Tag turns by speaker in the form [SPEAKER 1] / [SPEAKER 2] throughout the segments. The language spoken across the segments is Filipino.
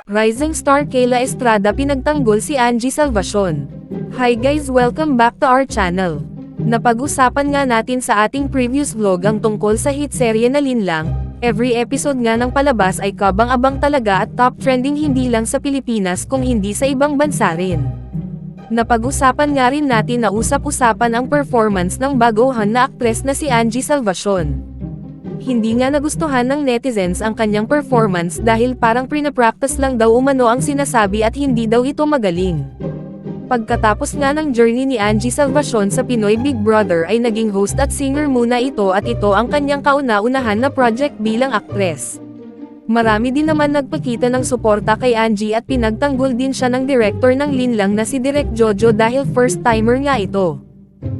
[SPEAKER 1] Rising star Kayla Estrada pinagtanggol si Angie Salvacion. Hi guys, welcome back to our channel. Napag-usapan nga natin sa ating previous vlog ang tungkol sa hit serye na Linlang. Every episode nga ng palabas ay kabang-abang talaga at top trending hindi lang sa Pilipinas kung hindi sa ibang bansa rin. Napag-usapan nga rin natin na usap-usapan ang performance ng baguhan na aktres na si Angie Salvacion. Hindi nga nagustuhan ng netizens ang kanyang performance dahil parang prinapractice lang daw umano ang sinasabi at hindi daw ito magaling. Pagkatapos nga ng journey ni Angie Salvacion sa Pinoy Big Brother ay naging host at singer muna ito at ito ang kanyang kauna-unahan na project bilang aktres. Marami din naman nagpakita ng suporta kay Angie at pinagtanggol din siya ng director ng Linlang na si Direk Jojo dahil first timer nga ito.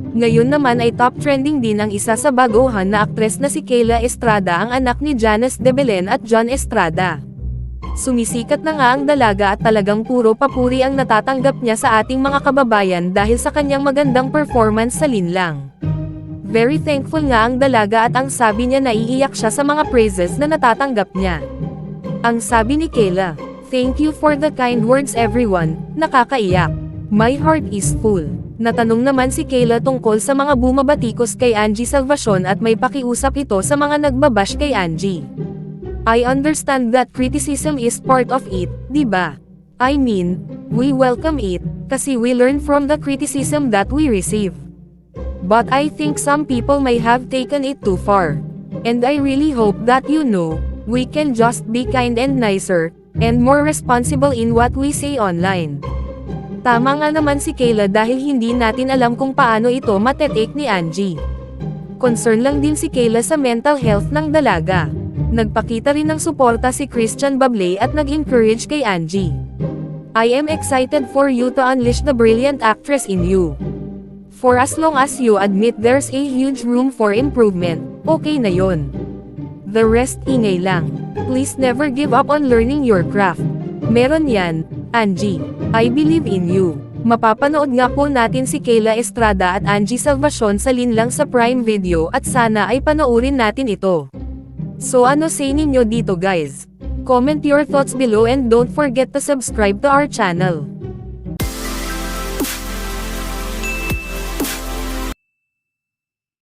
[SPEAKER 1] Ngayon naman ay top trending din ang isa sa baguhan na aktres na si Kayla Estrada, ang anak ni Janice de Belen at John Estrada. Sumisikat na nga ang dalaga at talagang puro papuri ang natatanggap niya sa ating mga kababayan dahil sa kanyang magandang performance sa Linlang. Very thankful nga ang dalaga at ang sabi niya naiiyak siya sa mga praises na natatanggap niya. Ang sabi ni Kayla, "Thank you for the kind words everyone," nakakaiyak. "My heart is full." Natanong naman si Kayla tungkol sa mga bumabatikos kay Angie Salvacion at may pakiusap ito sa mga nagbabash kay Angie. "I understand that criticism is part of it, di ba? I mean, we welcome it, kasi we learn from the criticism that we receive. But I think some people may have taken it too far. And I really hope that we can just be kind and nicer, and more responsible in what we say online." Tama nga naman si Kayla dahil hindi natin alam kung paano ito matetake ni Angie. Concern lang din si Kayla sa mental health ng dalaga. Nagpakita rin ng suporta si Christian Bablay at nag-encourage kay Angie. "I am excited for you to unleash the brilliant actress in you. For as long as you admit there's a huge room for improvement, okay na yon. The rest ingay lang. Please never give up on learning your craft. Meron yan, Angie. I believe in you." Mapapanood nga po natin si Kayla Estrada at Angie Salvacion sa Linlang sa Prime Video at sana ay panoorin natin ito. So ano say ninyo dito guys? Comment your thoughts below and don't forget to subscribe to our channel.